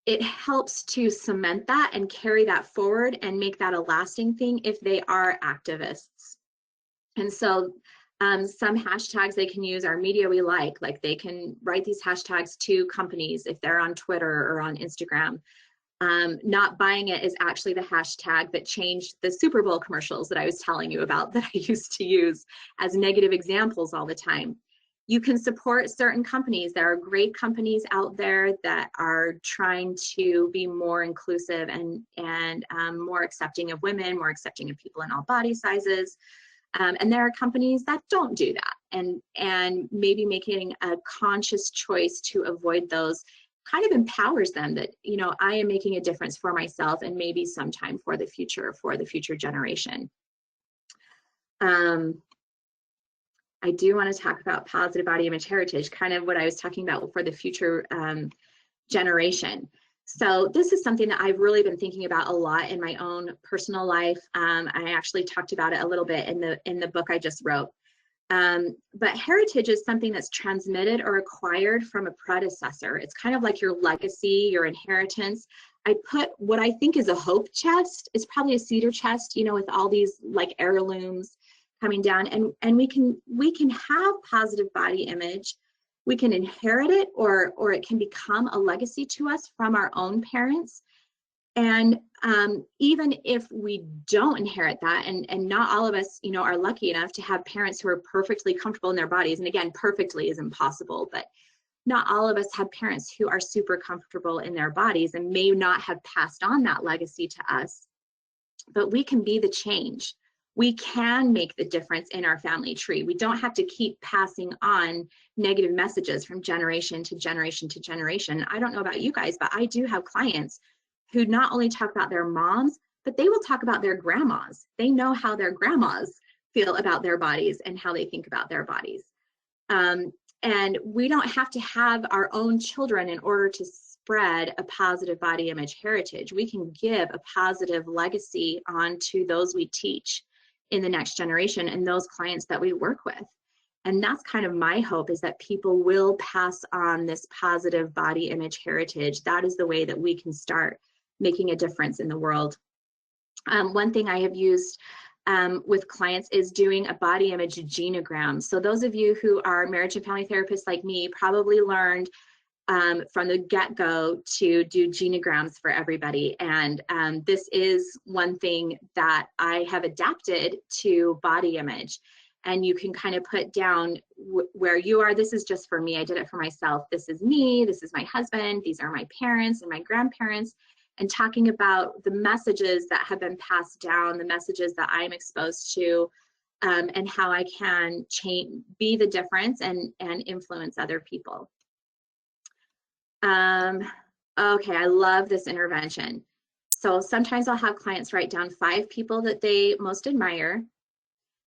it helps to cement that and carry that forward and make that a lasting thing if they are activists. And so some hashtags they can use are media we like they can write these hashtags to companies if they're on Twitter or on Instagram. Not buying it is actually the hashtag that changed the Super Bowl commercials that I was telling you about that I used to use as negative examples all the time. You can support certain companies. There are great companies out there that are trying to be more inclusive and more accepting of women, more accepting of people in all body sizes. And there are companies that don't do that, and maybe making a conscious choice to avoid those kind of empowers them that, you know, I am making a difference for myself and maybe sometime for the future generation. I do want to talk about positive body image heritage, kind of what I was talking about for the future generation. So this is something that I've really been thinking about a lot in my own personal life. I actually talked about it a little bit in the book I just wrote. But heritage is something that's transmitted or acquired from a predecessor. It's kind of like your legacy, your inheritance. I put what I think is a hope chest. It's probably a cedar chest, you know, with all these like heirlooms coming down, and we can have positive body image. We can inherit it, or it can become a legacy to us from our own parents. And even if we don't inherit that, and not all of us, you know, are lucky enough to have parents who are perfectly comfortable in their bodies, and again, perfectly is impossible, but not all of us have parents who are super comfortable in their bodies and may not have passed on that legacy to us. But we can be the change. We can make the difference in our family tree. We don't have to keep passing on negative messages from generation to generation to generation. I don't know about you guys, but I do have clients who not only talk about their moms, but they will talk about their grandmas. They know how their grandmas feel about their bodies and how they think about their bodies. And we don't have to have our own children in order to spread a positive body image heritage. We can give a positive legacy on to those we teach in the next generation and those clients that we work with. And that's kind of my hope, is that people will pass on this positive body image heritage. That is the way that we can start making a difference in the world. One thing I have used with clients is doing a body image genogram. So those of you who are marriage and family therapists like me probably learned from the get-go to do genograms for everybody. And this is one thing that I have adapted to body image. And you can kind of put down where you are. This is just for me. I did it for myself. This is me. This is my husband. These are my parents and my grandparents. And talking about the messages that have been passed down, the messages that I'm exposed to, and how I can change, be the difference, and influence other people. Okay, I love this intervention. So sometimes I'll have clients write down 5 people that they most admire.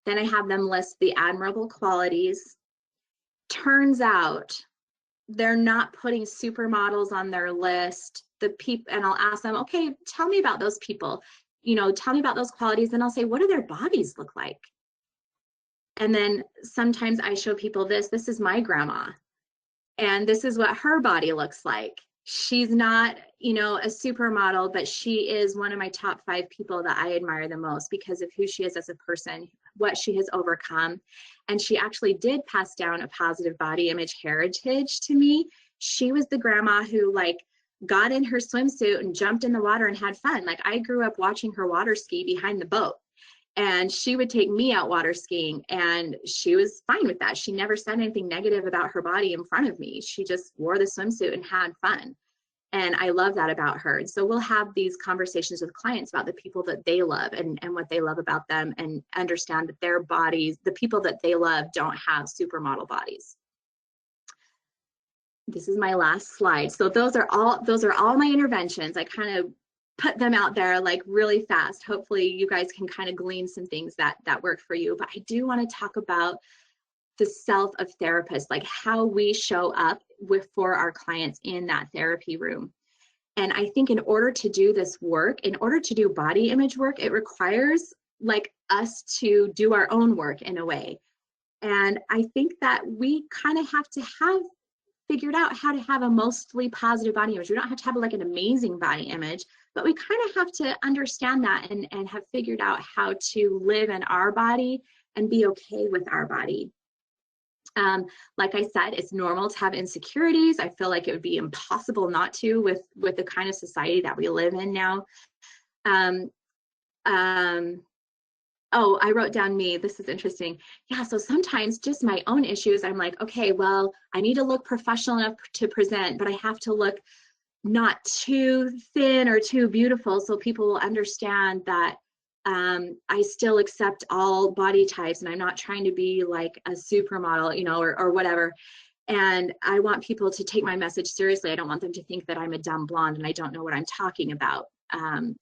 Then I have them list the admirable qualities. Turns out they're not putting supermodels on their list. And I'll ask them, okay, tell me about those people. You know, tell me about those qualities. And I'll say, what do their bodies look like? And then sometimes I show people this is my grandma. And this is what her body looks like. She's not, you know, a supermodel, but she is one of my top 5 people that I admire the most because of who she is as a person, what she has overcome. And she actually did pass down a positive body image heritage to me. She was the grandma who like got in her swimsuit and jumped in the water and had fun. Like I grew up watching her water ski behind the boat. And she would take me out water skiing, and she was fine with that. She never said anything negative about her body in front of me. She just wore the swimsuit and had fun. And I love that about her. And so we'll have these conversations with clients about the people that they love and what they love about them, and understand that their bodies, the people that they love, don't have supermodel bodies. This is my last slide. So those are all my interventions. I kind of put them out there like really fast. Hopefully you guys can kind of glean some things that work for you. But I do want to talk about the self of therapists, like how we show up for our clients in that therapy room. And I think in order to do this work, in order to do body image work, it requires like us to do our own work in a way. And I think that we kind of have to have figured out how to have a mostly positive body image. We don't have to have like an amazing body image, but we kind of have to understand that and have figured out how to live in our body and be okay with our body. Like I said, it's normal to have insecurities. I feel like it would be impossible not to with the kind of society that we live in now. Oh, I wrote down me. This is interesting. Yeah, so sometimes just my own issues, I'm like, okay, well, I need to look professional enough to present, but I have to look not too thin or too beautiful so people will understand that I still accept all body types and I'm not trying to be like a supermodel, you know, or whatever. And I want people to take my message seriously. I don't want them to think that I'm a dumb blonde and I don't know what I'm talking about.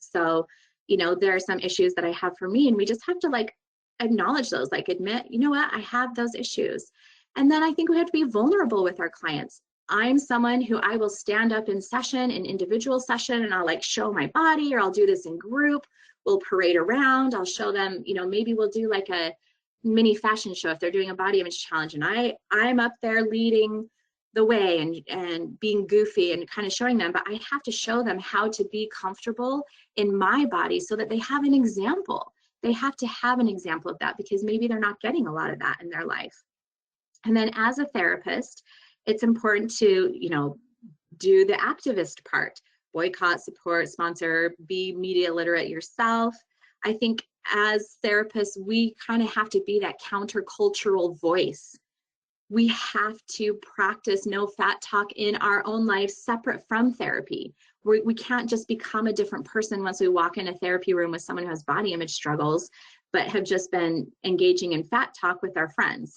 So, you know, there are some issues that I have for me, and we just have to like acknowledge those, like admit, you know what, I have those issues. And then I think we have to be vulnerable with our clients. I'm someone who I will stand up in session, in individual session, and I'll like show my body, or I'll do this in group. We'll parade around. I'll show them, you know, maybe we'll do like a mini fashion show if they're doing a body image challenge, and I'm up there leading the way and being goofy and kind of showing them, but I have to show them how to be comfortable in my body so that they have an example. They have to have an example of that, because maybe they're not getting a lot of that in their life. And then as a therapist, it's important to, you know, do the activist part, boycott, support, sponsor, be media literate yourself. I think as therapists, we kind of have to be that countercultural voice. We have to practice no fat talk in our own life separate from therapy. We can't just become a different person once we walk in a therapy room with someone who has body image struggles, but have just been engaging in fat talk with our friends,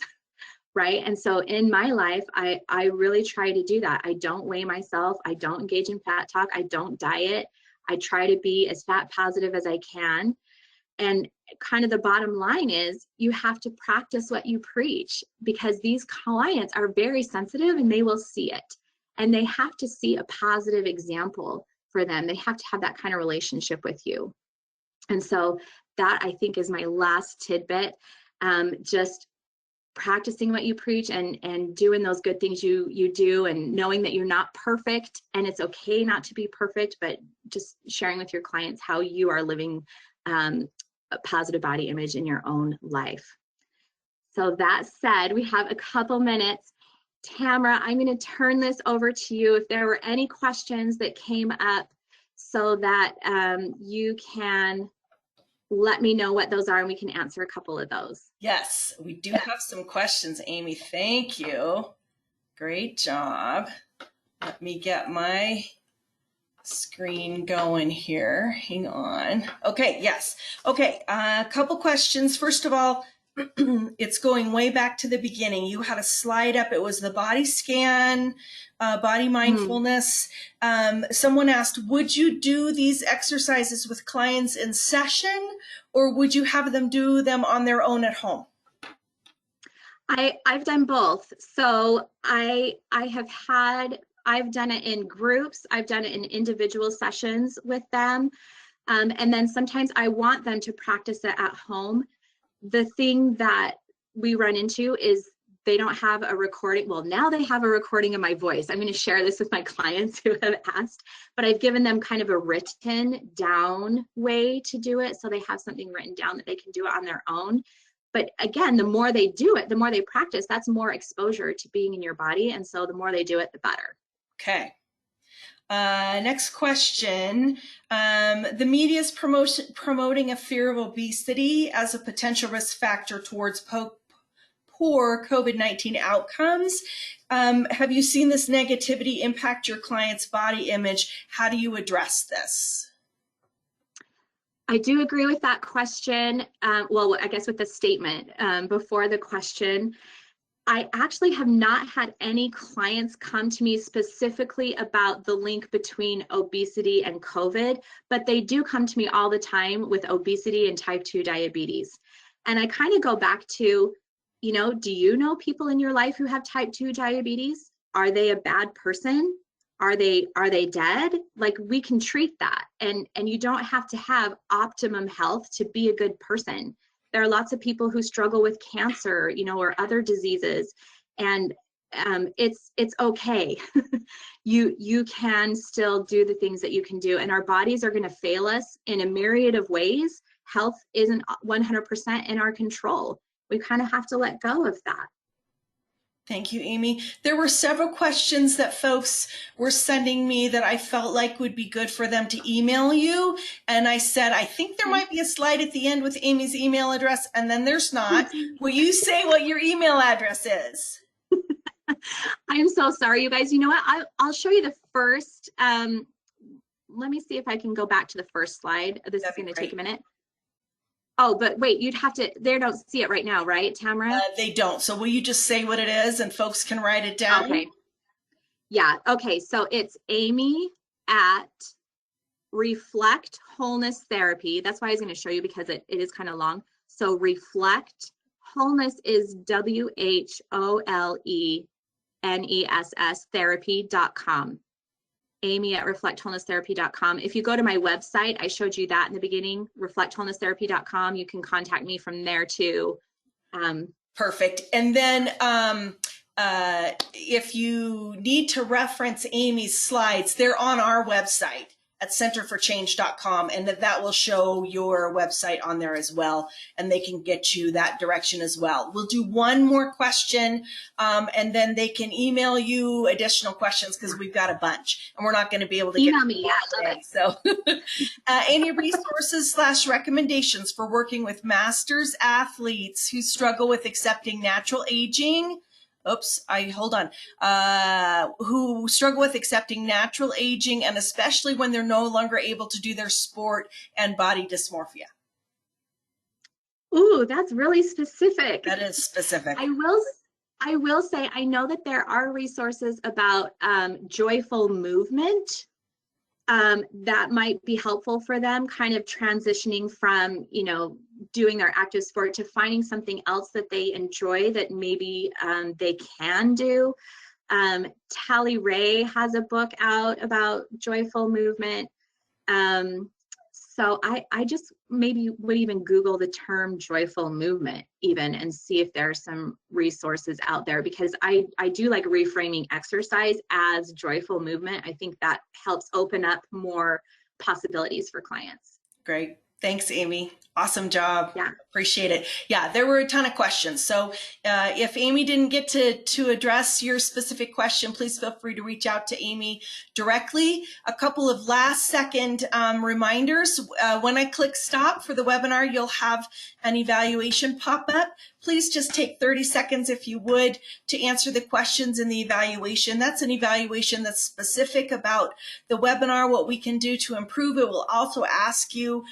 right? And so in my life, I really try to do that. I don't weigh myself. I don't engage in fat talk. I don't diet. I try to be as fat positive as I can. And kind of the bottom line is you have to practice what you preach, because these clients are very sensitive and they will see it. And they have to see a positive example for them. They have to have that kind of relationship with you. And so that, I think, is my last tidbit. Just practicing what you preach and doing those good things you do, and knowing that you're not perfect and it's okay not to be perfect, but just sharing with your clients how you are living a positive body image in your own life. So that said, we have a couple minutes. Tamara, I'm going to turn this over to you if there were any questions that came up, so that you can let me know what those are and we can answer a couple of those. Yes, we do have some questions, Amy. Thank you. Great job. Let me get my screen going here. Hang on. Okay, yes. Okay, a couple questions. First of all, it's going way back to the beginning. You had a slide up. It was the body scan, body mindfulness. Someone asked, would you do these exercises with clients in session, or would you have them do them on their own at home? I've done both. So I've done it in groups. I've done it in individual sessions with them. And then sometimes I want them to practice it at home. The thing that we run into is they don't have a recording. Well, now they have a recording of my voice. I'm going to share this with my clients who have asked, but I've given them kind of a written down way to do it. So they have something written down that they can do it on their own. But again, the more they do it, the more they practice, that's more exposure to being in your body. And so the more they do it, the better. Okay. Next question. The media is promoting a fear of obesity as a potential risk factor towards poor COVID-19 outcomes. Have you seen this negativity impact your client's body image? How do you address this? I do agree with that question. Well, I guess with the statement before the question. I actually have not had any clients come to me specifically about the link between obesity and COVID, but they do come to me all the time with obesity and type 2 diabetes. And I kind of go back to, you know, do you know people in your life who have type 2 diabetes? Are they a bad person? Are they dead? Like, we can treat that. And you don't have to have optimum health to be a good person. There are lots of people who struggle with cancer, you know, or other diseases, and it's okay. You can still do the things that you can do, and our bodies are going to fail us in a myriad of ways. Health isn't 100% in our control. We kind of have to let go of that. Thank you, Amy. There were several questions that folks were sending me that I felt like would be good for them to email you. And I said, I think there might be a slide at the end with Amy's email address, and then there's not. Will you say what your email address is? I'm so sorry, you guys. You know what? I'll show you the first. Let me see if I can go back to the first slide. This is going to take a minute. Oh, but wait, you'd have to, they don't see it right now, right, Tamara? They don't. So will you just say what it is and folks can write it down? Okay. Yeah. Okay. So it's Amy at Reflect Wholeness Therapy. That's why I was going to show you, because it is kind of long. So Reflect Wholeness is WHOLENESS therapy.com. Amy at reflectwholeness.therapy.com. If you go to my website, I showed you that in the beginning, reflectwholeness.therapy.com. You can contact me from there too. Perfect. And then if you need to reference Amy's slides, they're on our website at centerforchange.com, and that will show your website on there as well, and they can get you that direction as well. We'll do one more question, and then they can email you additional questions, because we've got a bunch, and we're not going to be able to email get me. Yeah, today. So any resources/recommendations for working with masters athletes who struggle with accepting natural aging? Who struggle with accepting natural aging, and especially when they're no longer able to do their sport and body dysmorphia. Ooh, that's really specific. That is specific. I will say, I know that there are resources about joyful movement that might be helpful for them, kind of transitioning from, doing their active sport to finding something else that they enjoy that maybe they can do. Tally Ray has a book out about joyful movement. So I just maybe would even Google the term joyful movement even and see if there are some resources out there, because I do like reframing exercise as joyful movement. I think that helps open up more possibilities for clients. Great. Thanks, Amy. Awesome job. Yeah. Appreciate it. Yeah, there were a ton of questions. So if Amy didn't get to address your specific question, please feel free to reach out to Amy directly. A couple of last second reminders. When I click stop for the webinar, you'll have an evaluation pop up. Please just take 30 seconds, if you would, to answer the questions in the evaluation. That's an evaluation that's specific about the webinar, what we can do to improve. It will also ask you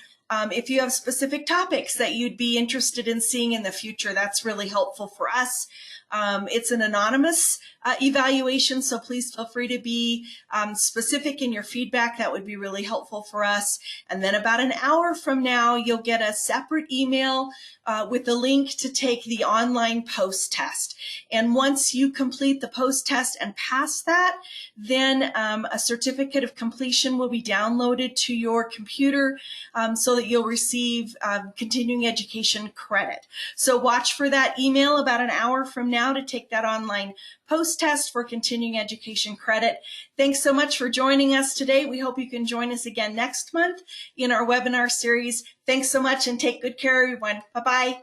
if you have specific topics that you'd be interested in seeing in the future. That's really helpful for us. It's an anonymous evaluation, so please feel free to be specific in your feedback. That would be really helpful for us. And then about an hour from now, you'll get a separate email with a link to take the online post test. And once you complete the post test and pass that, then a certificate of completion will be downloaded to your computer so that you'll receive continuing education credit. So watch for that email about an hour from now to take that online post test for continuing education credit. Thanks so much for joining us today. We hope you can join us again next month in our webinar series. Thanks so much, and take good care, everyone. Bye-bye.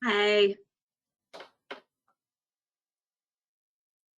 Bye.